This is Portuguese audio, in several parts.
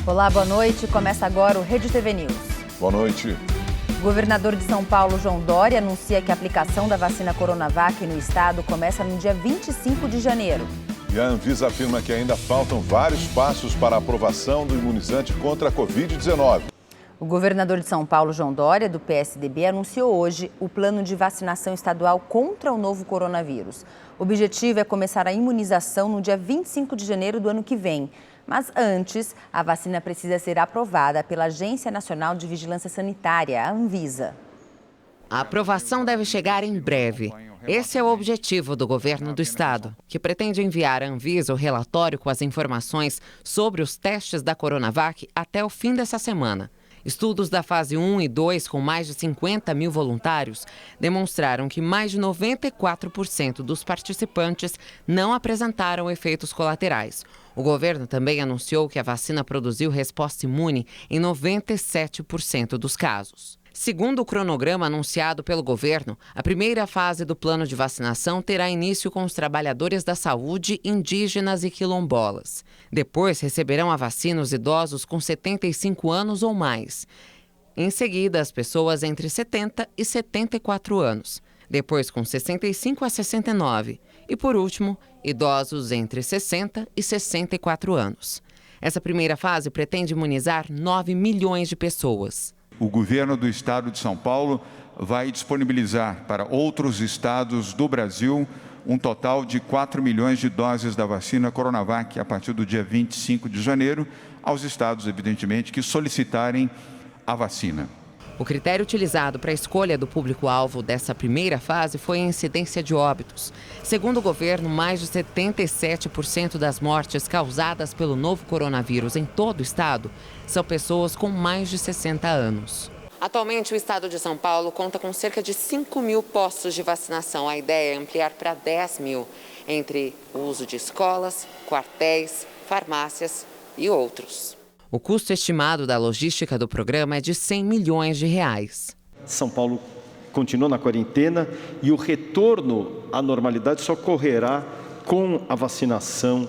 Olá, boa noite. Começa agora o Rede TV News. Boa noite. O governador de São Paulo, João Dória, anuncia que a aplicação da vacina Coronavac no estado começa no dia 25 de janeiro. E a Anvisa afirma que ainda faltam vários passos para a aprovação do imunizante contra a Covid-19. O governador de São Paulo, João Dória, do PSDB, anunciou hoje o plano de vacinação estadual contra o novo coronavírus. O objetivo é começar a imunização no dia 25 de janeiro do ano que vem. Mas antes, a vacina precisa ser aprovada pela Agência Nacional de Vigilância Sanitária, a Anvisa. A aprovação deve chegar em breve. Esse é o objetivo do governo do estado, que pretende enviar à Anvisa o relatório com as informações sobre os testes da Coronavac até o fim dessa semana. Estudos da fase 1 e 2, com mais de 50 mil voluntários, demonstraram que mais de 94% dos participantes não apresentaram efeitos colaterais. O governo também anunciou que a vacina produziu resposta imune em 97% dos casos. Segundo o cronograma anunciado pelo governo, a primeira fase do plano de vacinação terá início com os trabalhadores da saúde, indígenas e quilombolas. Depois receberão a vacina os idosos com 75 anos ou mais. Em seguida, as pessoas entre 70 e 74 anos. Depois, com 65 a 69. E, por último, idosos entre 60 e 64 anos. Essa primeira fase pretende imunizar 9 milhões de pessoas. O governo do estado de São Paulo vai disponibilizar para outros estados do Brasil um total de 4 milhões de doses da vacina Coronavac a partir do dia 25 de janeiro, aos estados, evidentemente, que solicitarem a vacina. O critério utilizado para a escolha do público-alvo dessa primeira fase foi a incidência de óbitos. Segundo o governo, mais de 77% das mortes causadas pelo novo coronavírus em todo o estado são pessoas com mais de 60 anos. Atualmente, o estado de São Paulo conta com cerca de 5 mil postos de vacinação. A ideia é ampliar para 10 mil, entre o uso de escolas, quartéis, farmácias e outros. O custo estimado da logística do programa é de 100 milhões de reais. São Paulo continua na quarentena e o retorno à normalidade só ocorrerá com a vacinação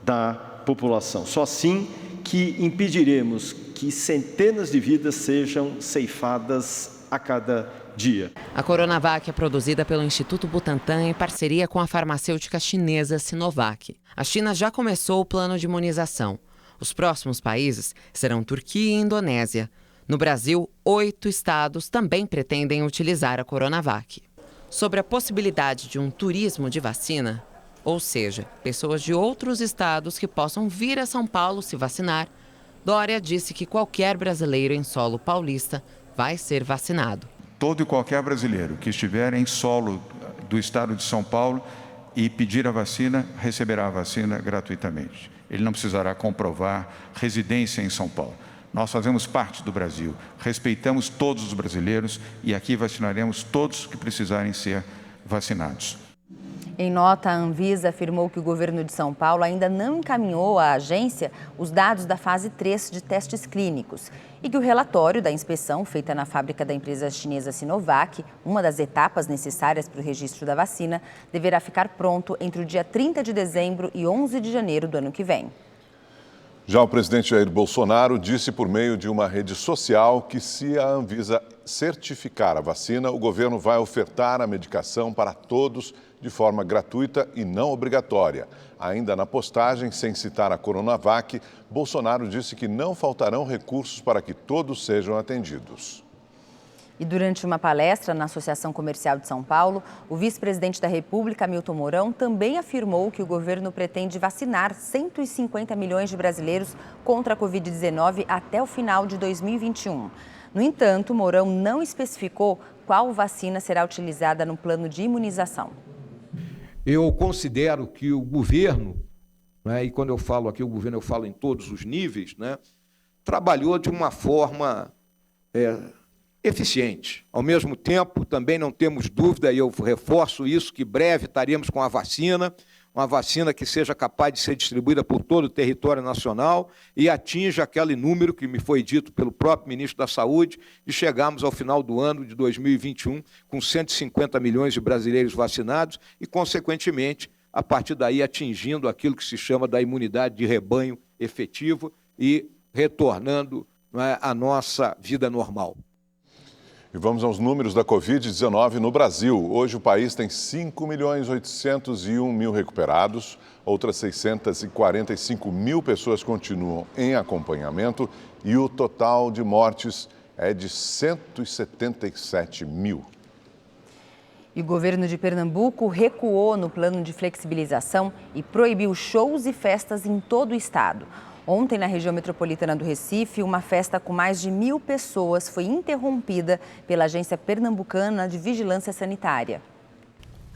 da população. Só assim que impediremos que centenas de vidas sejam ceifadas a cada dia. A Coronavac é produzida pelo Instituto Butantan em parceria com a farmacêutica chinesa Sinovac. A China já começou o plano de imunização. Os próximos países serão Turquia e Indonésia. No Brasil, 8 estados também pretendem utilizar a Coronavac. Sobre a possibilidade de um turismo de vacina, ou seja, pessoas de outros estados que possam vir a São Paulo se vacinar, Dória disse que qualquer brasileiro em solo paulista vai ser vacinado. Todo e qualquer brasileiro que estiver em solo do estado de São Paulo e pedir a vacina, receberá a vacina gratuitamente. Ele não precisará comprovar residência em São Paulo. Nós fazemos parte do Brasil, respeitamos todos os brasileiros e aqui vacinaremos todos que precisarem ser vacinados. Em nota, a Anvisa afirmou que o governo de São Paulo ainda não encaminhou à agência os dados da fase 3 de testes clínicos e que o relatório da inspeção feita na fábrica da empresa chinesa Sinovac, uma das etapas necessárias para o registro da vacina, deverá ficar pronto entre o dia 30 de dezembro e 11 de janeiro do ano que vem. Já o presidente Jair Bolsonaro disse por meio de uma rede social que se a Anvisa certificar a vacina, o governo vai ofertar a medicação para todos de forma gratuita e não obrigatória. Ainda na postagem, sem citar a Coronavac, Bolsonaro disse que não faltarão recursos para que todos sejam atendidos. E durante uma palestra na Associação Comercial de São Paulo, o vice-presidente da República, Hamilton Mourão, também afirmou que o governo pretende vacinar 150 milhões de brasileiros contra a Covid-19 até o final de 2021. No entanto, Mourão não especificou qual vacina será utilizada no plano de imunização. Eu considero que o governo, né, e quando eu falo aqui o governo, eu falo em todos os níveis, né, trabalhou de uma forma eficiente. Ao mesmo tempo, também não temos dúvida, e eu reforço isso, que breve estaremos com a vacina, uma vacina que seja capaz de ser distribuída por todo o território nacional e atinja aquele número que me foi dito pelo próprio ministro da Saúde, de chegarmos ao final do ano de 2021 com 150 milhões de brasileiros vacinados e, consequentemente, a partir daí atingindo aquilo que se chama da imunidade de rebanho efetiva e retornando, não é, à nossa vida normal. E vamos aos números da Covid-19 no Brasil. Hoje o país tem 5.801.000 recuperados, outras 645 mil pessoas continuam em acompanhamento e o total de mortes é de 177 mil. E o governo de Pernambuco recuou no plano de flexibilização e proibiu shows e festas em todo o estado. Ontem, na região metropolitana do Recife, uma festa com mais de 1.000 pessoas foi interrompida pela Agência Pernambucana de Vigilância Sanitária.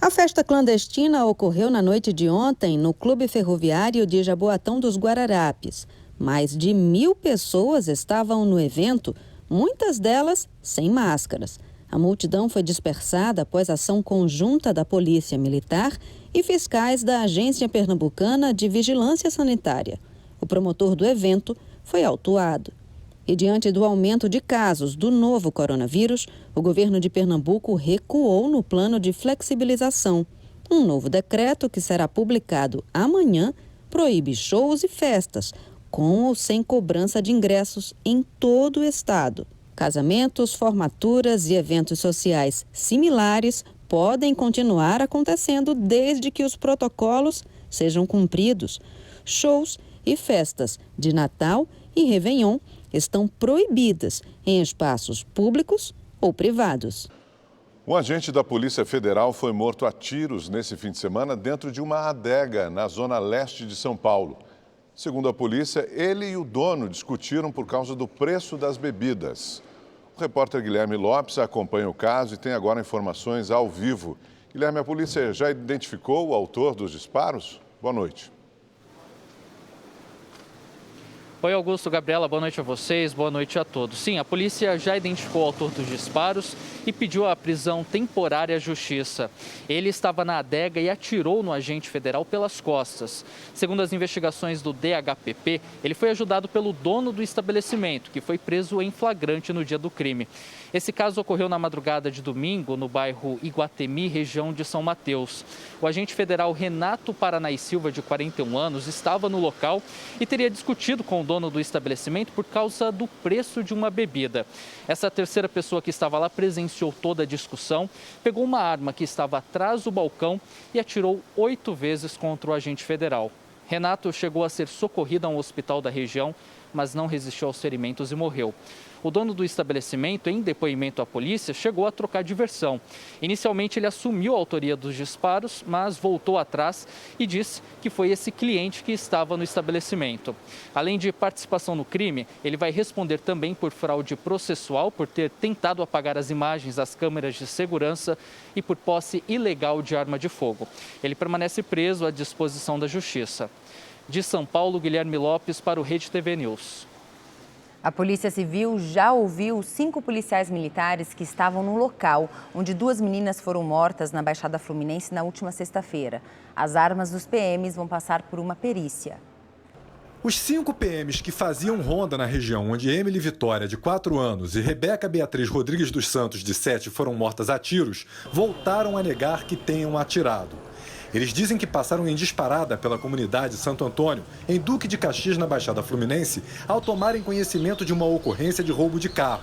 A festa clandestina ocorreu na noite de ontem no Clube Ferroviário de Jaboatão dos Guararapes. Mais de 1.000 pessoas estavam no evento, muitas delas sem máscaras. A multidão foi dispersada após ação conjunta da Polícia Militar e fiscais da Agência Pernambucana de Vigilância Sanitária. O promotor do evento foi autuado. E diante do aumento de casos do novo coronavírus, o governo de Pernambuco recuou no plano de flexibilização. Um novo decreto, que será publicado amanhã, proíbe shows e festas, com ou sem cobrança de ingressos em todo o estado. Casamentos, formaturas e eventos sociais similares podem continuar acontecendo desde que os protocolos sejam cumpridos. Shows e festas de Natal e Réveillon estão proibidas em espaços públicos ou privados. Um agente da Polícia Federal foi morto a tiros nesse fim de semana dentro de uma adega na zona leste de São Paulo. Segundo a polícia, ele e o dono discutiram por causa do preço das bebidas. O repórter Guilherme Lopes acompanha o caso e tem agora informações ao vivo. Guilherme, a polícia já identificou o autor dos disparos? Boa noite. Oi, Augusto, Gabriela, boa noite a vocês, boa noite a todos. Sim, a polícia já identificou o autor dos disparos e pediu a prisão temporária à justiça. Ele estava na adega e atirou no agente federal pelas costas. Segundo as investigações do DHPP, ele foi ajudado pelo dono do estabelecimento, que foi preso em flagrante no dia do crime. Esse caso ocorreu na madrugada de domingo, no bairro Iguatemi, região de São Mateus. O agente federal Renato Paranai Silva, de 41 anos, estava no local e teria discutido com o dono do estabelecimento por causa do preço de uma bebida. Essa terceira pessoa que estava lá presenciou toda a discussão, pegou uma arma que estava atrás do balcão e atirou 8 vezes contra o agente federal. Renato chegou a ser socorrido a um hospital da região, mas não resistiu aos ferimentos e morreu. O dono do estabelecimento, em depoimento à polícia, chegou a trocar de versão. Inicialmente, ele assumiu a autoria dos disparos, mas voltou atrás e disse que foi esse cliente que estava no estabelecimento. Além de participação no crime, ele vai responder também por fraude processual, por ter tentado apagar as imagens das câmeras de segurança e por posse ilegal de arma de fogo. Ele permanece preso à disposição da Justiça. De São Paulo, Guilherme Lopes para o Rede TV News. A Polícia Civil já ouviu 5 policiais militares que estavam no local onde 2 meninas foram mortas na Baixada Fluminense na última sexta-feira. As armas dos PMs vão passar por uma perícia. Os 5 PMs que faziam ronda na região onde Emily Vitória, de 4 anos, e Rebeca Beatriz Rodrigues dos Santos, de 7, foram mortas a tiros, voltaram a negar que tenham atirado. Eles dizem que passaram em disparada pela comunidade Santo Antônio, em Duque de Caxias, na Baixada Fluminense, ao tomarem conhecimento de uma ocorrência de roubo de carro.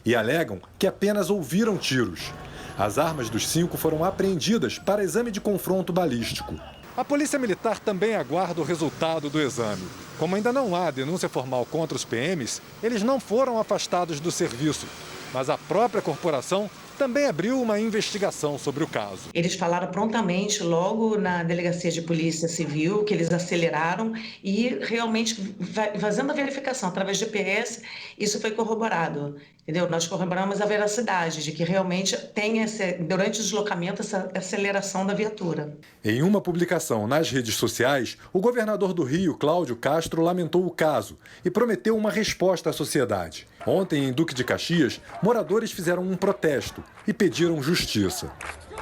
E alegam que apenas ouviram tiros. As armas dos 5 foram apreendidas para exame de confronto balístico. A Polícia Militar também aguarda o resultado do exame. Como ainda não há denúncia formal contra os PMs, eles não foram afastados do serviço. Mas a própria corporação também abriu uma investigação sobre o caso. Eles falaram prontamente, logo na Delegacia de Polícia Civil, que eles aceleraram e realmente, fazendo a verificação através de GPS, isso foi corroborado. Entendeu? Nós corroboramos a veracidade de que realmente tem, durante o deslocamento, essa aceleração da viatura. Em uma publicação nas redes sociais, o governador do Rio, Cláudio Castro, lamentou o caso e prometeu uma resposta à sociedade. Ontem, em Duque de Caxias, moradores fizeram um protesto e pediram justiça.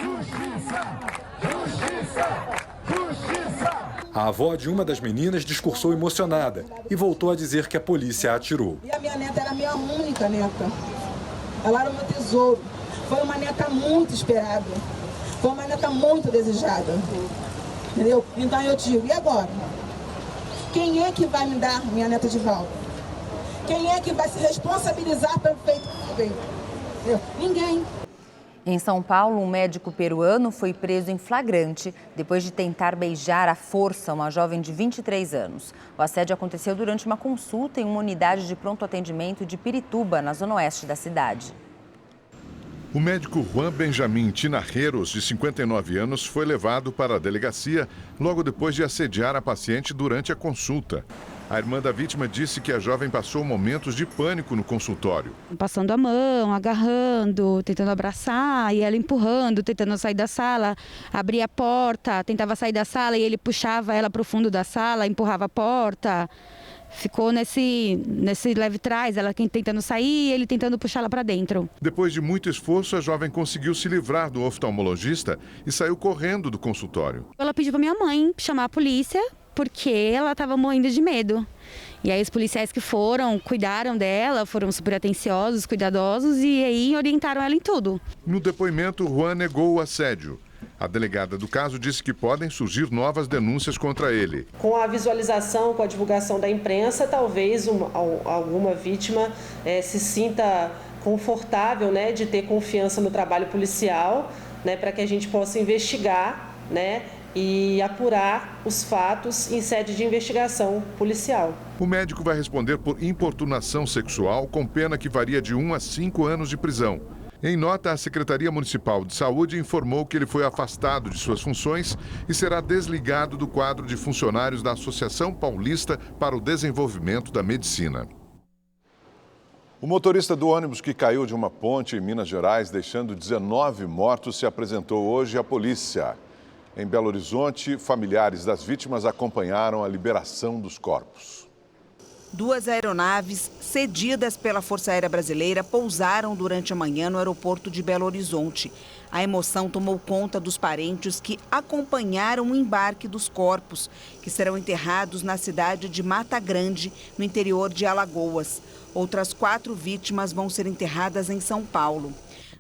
Justiça! Justiça! Justiça! A avó de uma das meninas discursou emocionada e voltou a dizer que a polícia atirou. E a minha neta era a minha única neta. Ela era o meu tesouro. Foi uma neta muito esperada. Foi uma neta muito desejada. Entendeu? Então eu digo, e agora? Quem é que vai me dar minha neta de volta? Quem é que vai se responsabilizar pelo feito que fez? Ninguém. Em São Paulo, um médico peruano foi preso em flagrante depois de tentar beijar à força uma jovem de 23 anos. O assédio aconteceu durante uma consulta em uma unidade de pronto atendimento de Pirituba, na zona oeste da cidade. O médico Juan Benjamin Tinarreiros, de 59 anos, foi levado para a delegacia logo depois de assediar a paciente durante a consulta. A irmã da vítima disse que a jovem passou momentos de pânico no consultório. Passando a mão, agarrando, tentando abraçar, e ela empurrando, tentando sair da sala, abria a porta, tentava sair da sala e ele puxava ela para o fundo da sala, empurrava a porta. Ficou nesse leve trás, ela tentando sair e ele tentando puxá-la para dentro. Depois de muito esforço, a jovem conseguiu se livrar do oftalmologista e saiu correndo do consultório. Ela pediu para minha mãe chamar a polícia, porque ela estava morrendo de medo. E aí os policiais que foram, cuidaram dela, foram super atenciosos, cuidadosos e aí orientaram ela em tudo. No depoimento, Juan negou o assédio. A delegada do caso disse que podem surgir novas denúncias contra ele. Com a visualização, com a divulgação da imprensa, talvez alguma vítima se sinta confortável, né, de ter confiança no trabalho policial, né, para que a gente possa investigar, né, e apurar os fatos em sede de investigação policial. O médico vai responder por importunação sexual, com pena que varia de 1 a 5 anos de prisão. Em nota, a Secretaria Municipal de Saúde informou que ele foi afastado de suas funções e será desligado do quadro de funcionários da Associação Paulista para o Desenvolvimento da Medicina. O motorista do ônibus que caiu de uma ponte em Minas Gerais, deixando 19 mortos, se apresentou hoje à polícia. Em Belo Horizonte, familiares das vítimas acompanharam a liberação dos corpos. 2 aeronaves cedidas pela Força Aérea Brasileira pousaram durante a manhã no aeroporto de Belo Horizonte. A emoção tomou conta dos parentes que acompanharam o embarque dos corpos, que serão enterrados na cidade de Mata Grande, no interior de Alagoas. Outras 4 vítimas vão ser enterradas em São Paulo.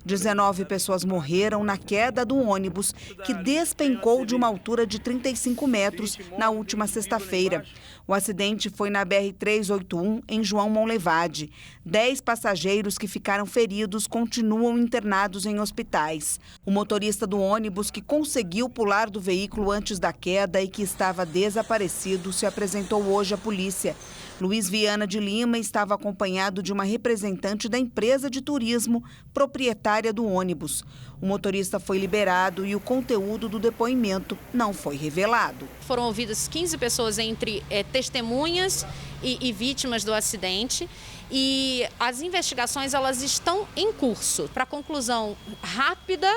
19 pessoas morreram na queda do ônibus, que despencou de uma altura de 35 metros na última sexta-feira. O acidente foi na BR-381, em João Monlevade. 10 passageiros que ficaram feridos continuam internados em hospitais. O motorista do ônibus, que conseguiu pular do veículo antes da queda e que estava desaparecido, se apresentou hoje à polícia. Luiz Viana de Lima estava acompanhado de uma representante da empresa de turismo proprietária do ônibus. O motorista foi liberado e o conteúdo do depoimento não foi revelado. Foram ouvidas 15 pessoas entre testemunhas e vítimas do acidente. E as investigações elas estão em curso para conclusão rápida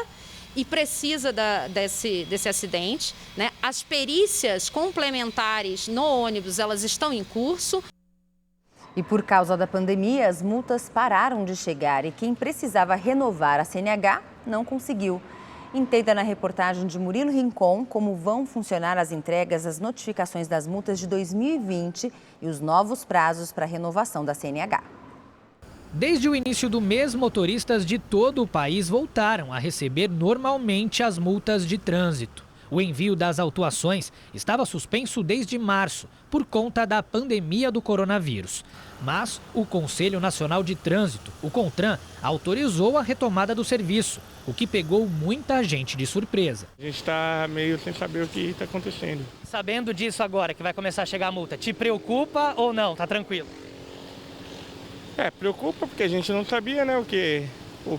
e precisa desse acidente, né? As perícias complementares no ônibus elas estão em curso. E por causa da pandemia, as multas pararam de chegar e quem precisava renovar a CNH não conseguiu. Entenda na reportagem de Murilo Rincon como vão funcionar as entregas, as notificações das multas de 2020 e os novos prazos para a renovação da CNH. Desde o início do mês, motoristas de todo o país voltaram a receber normalmente as multas de trânsito. O envio das autuações estava suspenso desde março, por conta da pandemia do coronavírus. Mas o Conselho Nacional de Trânsito, o CONTRAN, autorizou a retomada do serviço, o que pegou muita gente de surpresa. A gente está meio sem saber o que está acontecendo. Sabendo disso agora, que vai começar a chegar a multa, te preocupa ou não? Tá tranquilo? Preocupa porque a gente não sabia, né, o que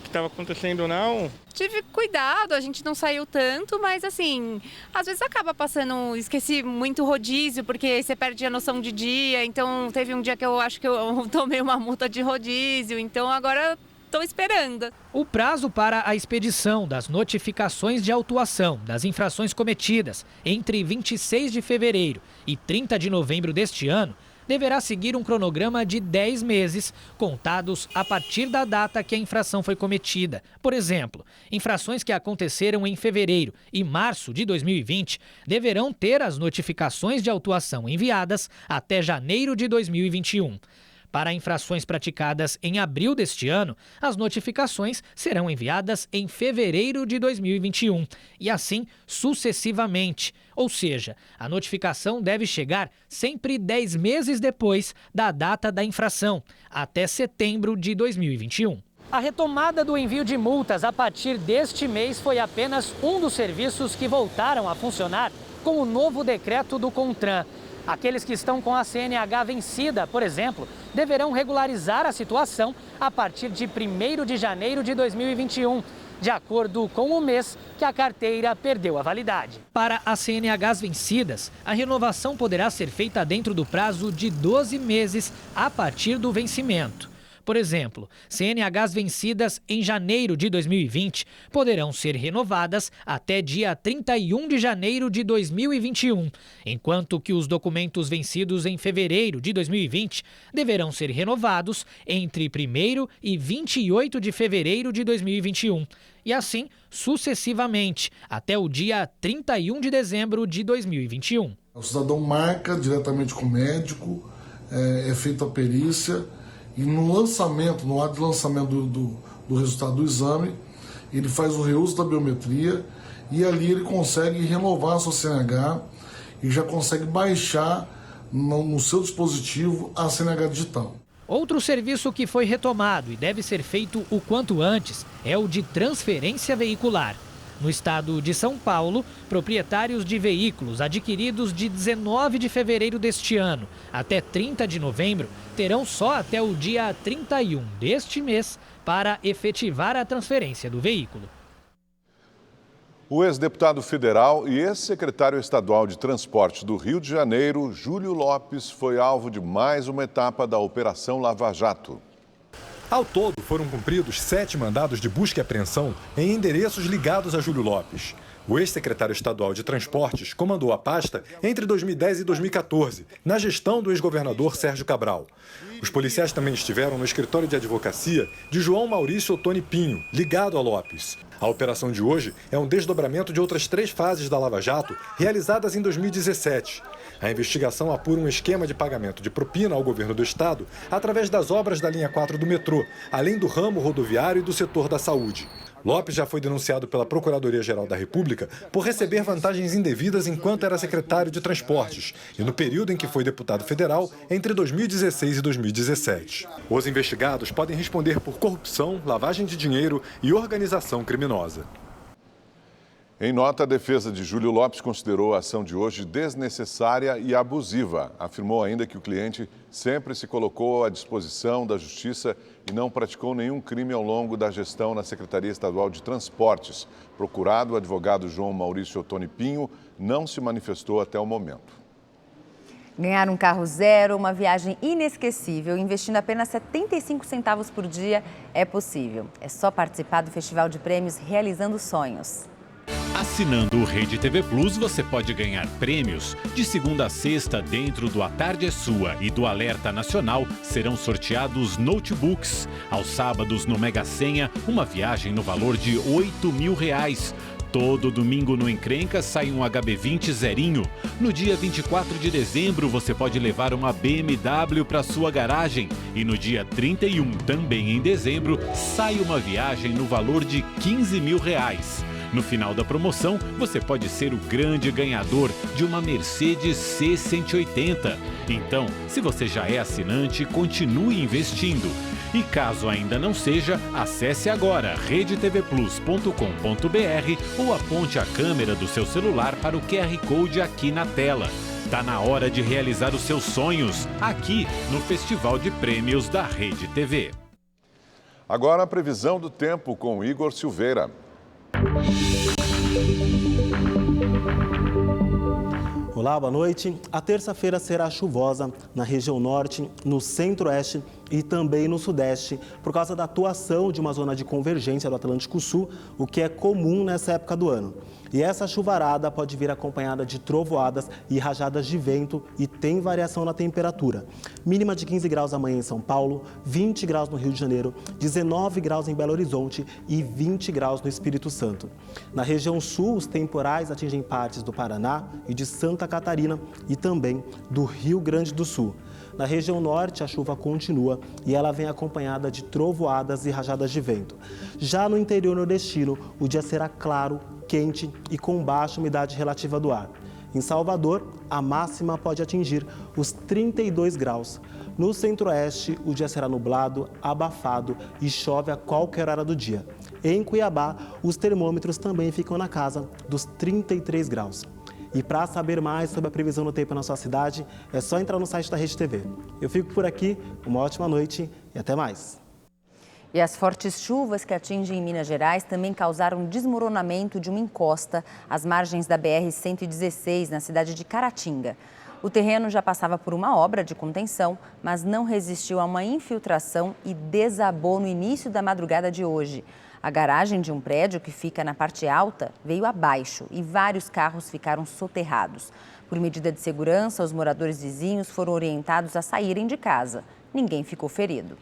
estava acontecendo ou não. Tive cuidado, a gente não saiu tanto, mas assim, às vezes acaba passando, esqueci muito rodízio, porque você perde a noção de dia, então teve um dia que eu acho que eu tomei uma multa de rodízio, então agora estou esperando. O prazo para a expedição das notificações de autuação das infrações cometidas entre 26 de fevereiro e 30 de novembro deste ano deverá seguir um cronograma de 10 meses, contados a partir da data que a infração foi cometida. Por exemplo, infrações que aconteceram em fevereiro e março de 2020 deverão ter as notificações de autuação enviadas até janeiro de 2021. Para infrações praticadas em abril deste ano, as notificações serão enviadas em fevereiro de 2021 e assim sucessivamente. Ou seja, a notificação deve chegar sempre 10 meses depois da data da infração, até setembro de 2021. A retomada do envio de multas a partir deste mês foi apenas um dos serviços que voltaram a funcionar com o novo decreto do CONTRAN. Aqueles que estão com a CNH vencida, por exemplo, deverão regularizar a situação a partir de 1º de janeiro de 2021, de acordo com o mês que a carteira perdeu a validade. Para as CNHs vencidas, a renovação poderá ser feita dentro do prazo de 12 meses a partir do vencimento. Por exemplo, CNHs vencidas em janeiro de 2020 poderão ser renovadas até dia 31 de janeiro de 2021, enquanto que os documentos vencidos em fevereiro de 2020 deverão ser renovados entre 1º e 28 de fevereiro de 2021, e assim sucessivamente, até o dia 31 de dezembro de 2021. O cidadão marca diretamente com o médico, é feita a perícia, e no lançamento, no ato de lançamento do resultado do exame, ele faz o reuso da biometria e ali ele consegue renovar a sua CNH e já consegue baixar no seu dispositivo a CNH digital. Outro serviço que foi retomado e deve ser feito o quanto antes é o de transferência veicular. No estado de São Paulo, proprietários de veículos adquiridos de 19 de fevereiro deste ano até 30 de novembro terão só até o dia 31 deste mês para efetivar a transferência do veículo. O ex-deputado federal e ex-secretário estadual de Transporte do Rio de Janeiro, Júlio Lopes, foi alvo de mais uma etapa da Operação Lava Jato. Ao todo, foram cumpridos 7 mandados de busca e apreensão em endereços ligados a Júlio Lopes. O ex-secretário estadual de Transportes comandou a pasta entre 2010 e 2014, na gestão do ex-governador Sérgio Cabral. Os policiais também estiveram no escritório de advocacia de João Maurício Ottoni Pinho, ligado a Lopes. A operação de hoje é um desdobramento de outras 3 fases da Lava Jato, realizadas em 2017. A investigação apura um esquema de pagamento de propina ao governo do estado através das obras da linha 4 do metrô, além do ramo rodoviário e do setor da saúde. Lopes já foi denunciado pela Procuradoria-Geral da República por receber vantagens indevidas enquanto era secretário de Transportes e no período em que foi deputado federal, entre 2016 e 2017. Os investigados podem responder por corrupção, lavagem de dinheiro e organização criminosa. Em nota, a defesa de Júlio Lopes considerou a ação de hoje desnecessária e abusiva. Afirmou ainda que o cliente sempre se colocou à disposição da Justiça e não praticou nenhum crime ao longo da gestão na Secretaria Estadual de Transportes. Procurado, o advogado João Maurício Ottoni Pinho não se manifestou até o momento. Ganhar um carro zero, uma viagem inesquecível, investindo apenas 75 centavos por dia é possível. É só participar do Festival de Prêmios Realizando Sonhos. Assinando o Rede TV Plus, você pode ganhar prêmios. De segunda a sexta, dentro do A Tarde é Sua e do Alerta Nacional, serão sorteados notebooks. Aos sábados, no Mega Senha, uma viagem no valor de R$8.000. Todo domingo no Encrenca sai um HB20 zerinho. No dia 24 de dezembro, você pode levar uma BMW para sua garagem. E no dia 31, também em dezembro, sai uma viagem no valor de R$15.000. No final da promoção, você pode ser o grande ganhador de uma Mercedes C180. Então, se você já é assinante, continue investindo. E caso ainda não seja, acesse agora redetvplus.com.br ou aponte a câmera do seu celular para o QR Code aqui na tela. Tá na hora de realizar os seus sonhos, aqui no Festival de Prêmios da Rede TV. Agora a previsão do tempo com Igor Silveira. Olá, boa noite. A terça-feira será chuvosa na região norte, no centro-oeste e também no sudeste, por causa da atuação de uma zona de convergência do Atlântico Sul, o que é comum nessa época do ano. E essa chuvarada pode vir acompanhada de trovoadas e rajadas de vento e tem variação na temperatura. Mínima de 15 graus amanhã em São Paulo, 20 graus no Rio de Janeiro, 19 graus em Belo Horizonte e 20 graus no Espírito Santo. Na região sul, os temporais atingem partes do Paraná e de Santa Catarina e também do Rio Grande do Sul. Na região norte, a chuva continua e ela vem acompanhada de trovoadas e rajadas de vento. Já no interior nordestino, o dia será claro, quente e com baixa umidade relativa do ar. Em Salvador, a máxima pode atingir os 32 graus. No centro-oeste, o dia será nublado, abafado e chove a qualquer hora do dia. Em Cuiabá, os termômetros também ficam na casa dos 33 graus. E para saber mais sobre a previsão do tempo na sua cidade, é só entrar no site da Rede TV. Eu fico por aqui, uma ótima noite e até mais. E as fortes chuvas que atingem Minas Gerais também causaram desmoronamento de uma encosta às margens da BR-116, na cidade de Caratinga. O terreno já passava por uma obra de contenção, mas não resistiu a uma infiltração e desabou no início da madrugada de hoje. A garagem de um prédio que fica na parte alta veio abaixo e vários carros ficaram soterrados. Por medida de segurança, os moradores vizinhos foram orientados a saírem de casa. Ninguém ficou ferido.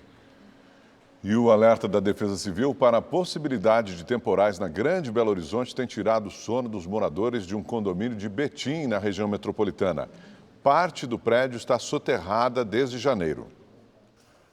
E o alerta da Defesa Civil para a possibilidade de temporais na Grande Belo Horizonte tem tirado o sono dos moradores de um condomínio de Betim, na região metropolitana. Parte do prédio está soterrada desde janeiro.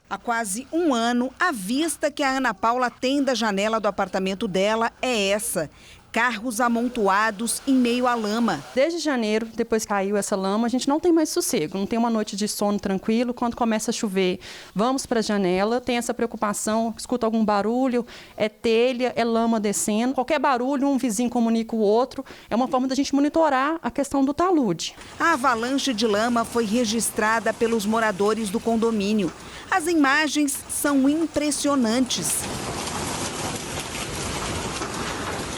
Há quase um ano, a vista que a Ana Paula tem da janela do apartamento dela é essa. Carros amontoados em meio à lama. Desde janeiro, depois que caiu essa lama, a gente não tem mais sossego, não tem uma noite de sono tranquilo. Quando começa a chover, vamos para a janela, tem essa preocupação, escuta algum barulho, é telha, é lama descendo. Qualquer barulho, um vizinho comunica o outro. É uma forma da gente monitorar a questão do talude. A avalanche de lama foi registrada pelos moradores do condomínio. As imagens são impressionantes.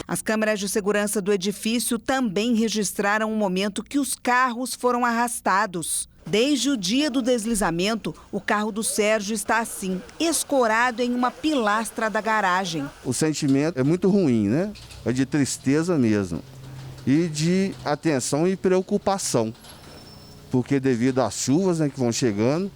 As câmeras de segurança do edifício também registraram o momento que os carros foram arrastados. Desde o dia do deslizamento, o carro do Sérgio está assim, escorado em uma pilastra da garagem. O sentimento é muito ruim, né? É de tristeza mesmo. E de atenção e preocupação. Porque devido às chuvas, né, que vão chegando,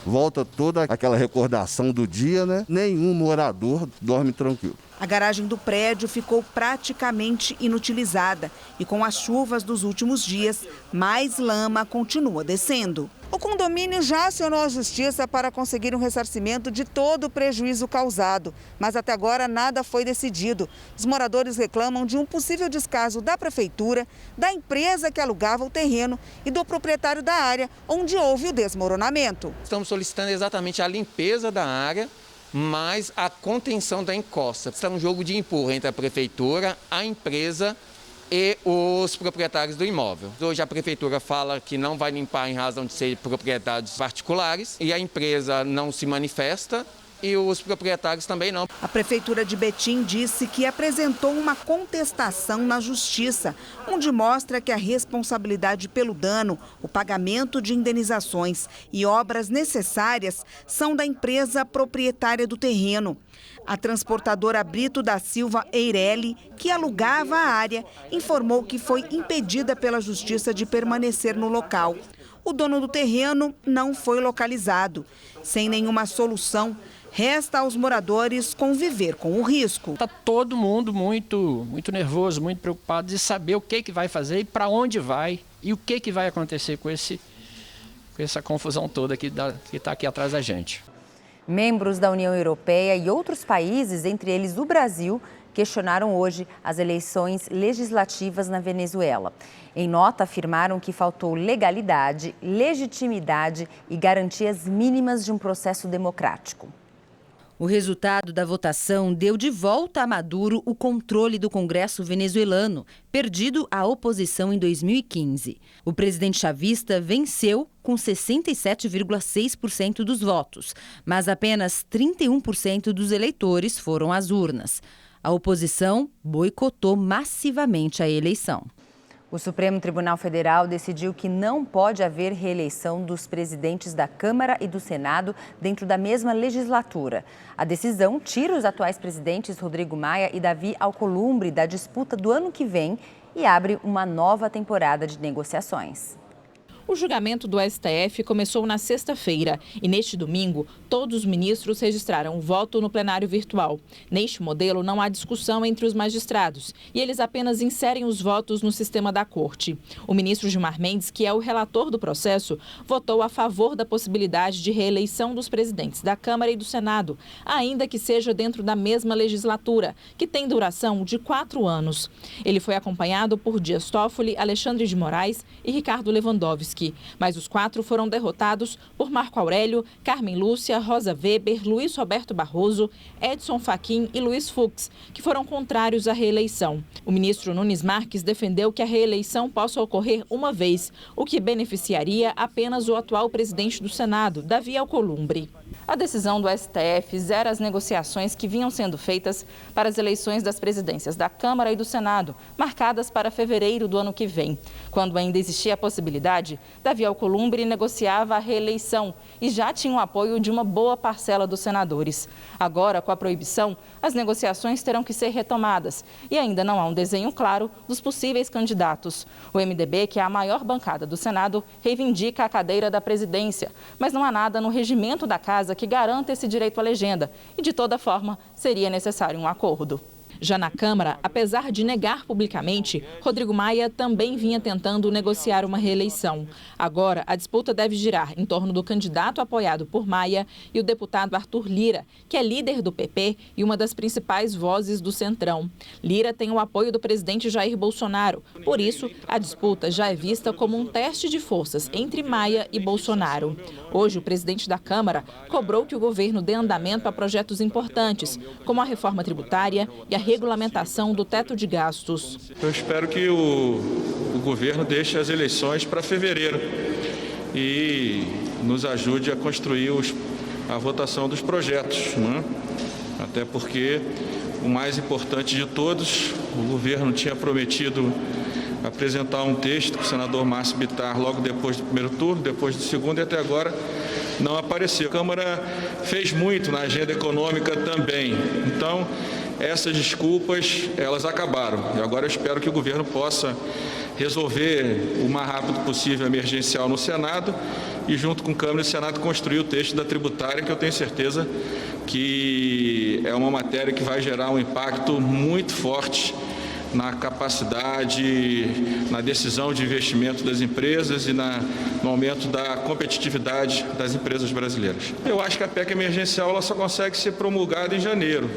volta toda aquela recordação do dia, né? Nenhum morador dorme tranquilo. A garagem do prédio ficou praticamente inutilizada e com as chuvas dos últimos dias, mais lama continua descendo. O condomínio já acionou a justiça para conseguir um ressarcimento de todo o prejuízo causado, mas até agora nada foi decidido. Os moradores reclamam de um possível descaso da prefeitura, da empresa que alugava o terreno e do proprietário da área onde houve o desmoronamento. Estamos solicitando exatamente a limpeza da área, mas a contenção da encosta. Está um jogo de empurra entre a prefeitura, a empresa e os proprietários do imóvel. Hoje a prefeitura fala que não vai limpar em razão de ser propriedades particulares e a empresa não se manifesta e os proprietários também não. A Prefeitura de Betim disse que apresentou uma contestação na Justiça, onde mostra que a responsabilidade pelo dano, o pagamento de indenizações e obras necessárias são da empresa proprietária do terreno. A transportadora Brito da Silva Eireli, que alugava a área, informou que foi impedida pela Justiça de permanecer no local. O dono do terreno não foi localizado. Sem nenhuma solução, resta aos moradores conviver com o risco. Está todo mundo muito nervoso, muito preocupado de saber o que vai fazer e para onde vai e o que vai acontecer com essa confusão toda que está aqui atrás da gente. Membros da União Europeia e outros países, entre eles o Brasil, questionaram hoje as eleições legislativas na Venezuela. Em nota, afirmaram que faltou legalidade, legitimidade e garantias mínimas de um processo democrático. O resultado da votação deu de volta a Maduro o controle do Congresso venezuelano, perdido à oposição em 2015. O presidente chavista venceu com 67,6% dos votos, mas apenas 31% dos eleitores foram às urnas. A oposição boicotou massivamente a eleição. O Supremo Tribunal Federal decidiu que não pode haver reeleição dos presidentes da Câmara e do Senado dentro da mesma legislatura. A decisão tira os atuais presidentes Rodrigo Maia e Davi Alcolumbre da disputa do ano que vem e abre uma nova temporada de negociações. O julgamento do STF começou na sexta-feira e, neste domingo, todos os ministros registraram o voto no plenário virtual. Neste modelo, não há discussão entre os magistrados e eles apenas inserem os votos no sistema da Corte. O ministro Gilmar Mendes, que é o relator do processo, votou a favor da possibilidade de reeleição dos presidentes da Câmara e do Senado, ainda que seja dentro da mesma legislatura, que tem duração de 4 anos. Ele foi acompanhado por Dias Toffoli, Alexandre de Moraes e Ricardo Lewandowski. Mas os 4 foram derrotados por Marco Aurélio, Carmen Lúcia, Rosa Weber, Luiz Roberto Barroso, Edson Fachin e Luiz Fux, que foram contrários à reeleição. O ministro Nunes Marques defendeu que a reeleição possa ocorrer uma vez, o que beneficiaria apenas o atual presidente do Senado, Davi Alcolumbre. A decisão do STF zera as negociações que vinham sendo feitas para as eleições das presidências da Câmara e do Senado, marcadas para fevereiro do ano que vem. Quando ainda existia a possibilidade, Davi Alcolumbre negociava a reeleição e já tinha o apoio de uma boa parcela dos senadores. Agora, com a proibição, as negociações terão que ser retomadas e ainda não há um desenho claro dos possíveis candidatos. O MDB, que é a maior bancada do Senado, reivindica a cadeira da presidência, mas não há nada no regimento da casa que garanta esse direito à legenda e, de toda forma, seria necessário um acordo. Já na Câmara, apesar de negar publicamente, Rodrigo Maia também vinha tentando negociar uma reeleição. Agora, a disputa deve girar em torno do candidato apoiado por Maia e o deputado Arthur Lira, que é líder do PP e uma das principais vozes do Centrão. Lira tem o apoio do presidente Jair Bolsonaro. Por isso, a disputa já é vista como um teste de forças entre Maia e Bolsonaro. Hoje, o presidente da Câmara cobrou que o governo dê andamento a projetos importantes, como a reforma tributária e a regulamentação do teto de gastos. Eu espero que o governo deixe as eleições para fevereiro e nos ajude a construir a votação dos projetos, né? Até porque o mais importante de todos, o governo tinha prometido apresentar um texto para o senador Márcio Bittar logo depois do primeiro turno, depois do segundo e até agora não apareceu. A Câmara fez muito na agenda econômica também, então essas desculpas, elas acabaram. E agora eu espero que o governo possa resolver o mais rápido possível a emergencial no Senado e, junto com a Câmara e o Senado, construir o texto da tributária, que eu tenho certeza que é uma matéria que vai gerar um impacto muito forte na capacidade, na decisão de investimento das empresas e no aumento da competitividade das empresas brasileiras. Eu acho que a PEC emergencial ela só consegue ser promulgada em janeiro.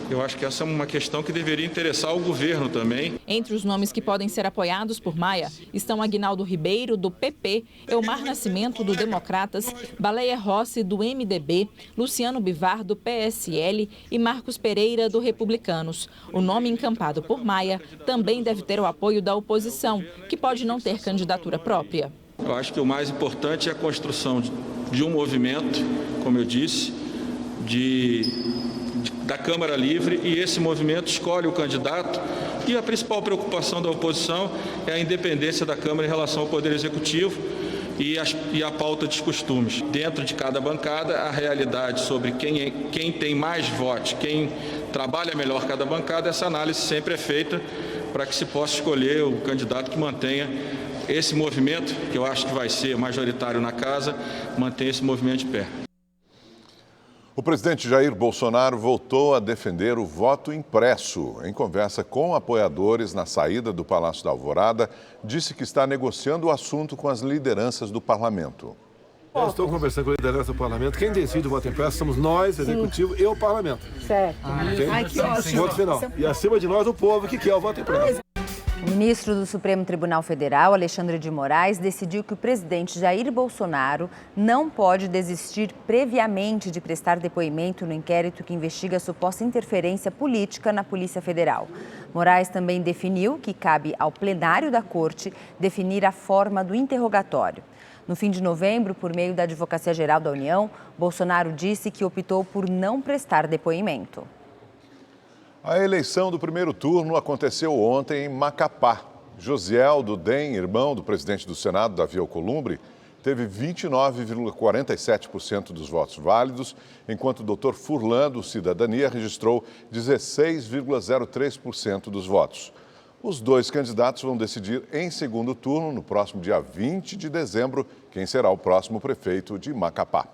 Eu acho que essa é uma questão que deveria interessar o governo também. Entre os nomes que podem ser apoiados por Maia estão Aguinaldo Ribeiro, do PP, Elmar Nascimento, do Democratas, Baleia Rossi, do MDB, Luciano Bivar, do PSL e Marcos Pereira, do Republicanos. O nome encampado por Maia também deve ter o apoio da oposição, que pode não ter candidatura própria. Eu acho que o mais importante é a construção de um movimento, como eu disse, da Câmara Livre, e esse movimento escolhe o candidato, e a principal preocupação da oposição é a independência da Câmara em relação ao Poder Executivo e a pauta dos costumes. Dentro de cada bancada, a realidade sobre quem tem mais votos, quem trabalha melhor cada bancada, essa análise sempre é feita para que se possa escolher o candidato que mantenha esse movimento, que eu acho que vai ser majoritário na casa, mantenha esse movimento de pé. O presidente Jair Bolsonaro voltou a defender o voto impresso. Em conversa com apoiadores na saída do Palácio da Alvorada, disse que está negociando o assunto com as lideranças do parlamento. Eu estou conversando com a liderança do parlamento. Quem decide o voto impresso somos nós, executivo, e o parlamento. Certo. Ai, que ótimo. Voto final. E acima de nós, o povo que quer o voto impresso. O ministro do Supremo Tribunal Federal, Alexandre de Moraes, decidiu que o presidente Jair Bolsonaro não pode desistir previamente de prestar depoimento no inquérito que investiga a suposta interferência política na Polícia Federal. Moraes também definiu que cabe ao plenário da Corte definir a forma do interrogatório. No fim de novembro, por meio da Advocacia Geral da União, Bolsonaro disse que optou por não prestar depoimento. A eleição do primeiro turno aconteceu ontem em Macapá. Josiel do DEM, irmão do presidente do Senado, Davi Alcolumbre, teve 29,47% dos votos válidos, enquanto o Dr. Furlan, do Cidadania, registrou 16,03% dos votos. Os dois candidatos vão decidir em segundo turno, no próximo dia 20 de dezembro, quem será o próximo prefeito de Macapá.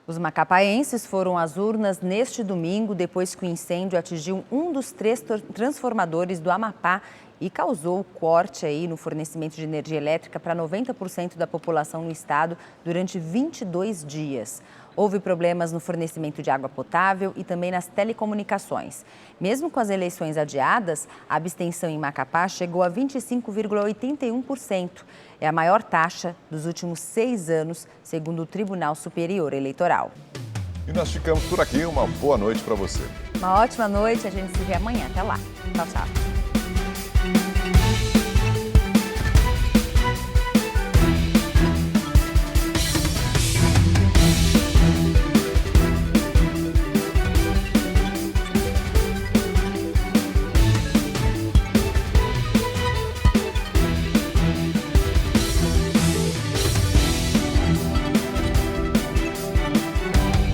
Os macapaenses foram às urnas neste domingo, depois que o incêndio atingiu um dos 3 transformadores do Amapá e causou corte aí no fornecimento de energia elétrica para 90% da população no estado durante 22 dias. Houve problemas no fornecimento de água potável e também nas telecomunicações. Mesmo com as eleições adiadas, a abstenção em Macapá chegou a 25,81%. É a maior taxa dos últimos 6 anos, segundo o Tribunal Superior Eleitoral. E nós ficamos por aqui. Uma boa noite para você. Uma ótima noite. A gente se vê amanhã. Até lá. Tchau, tchau.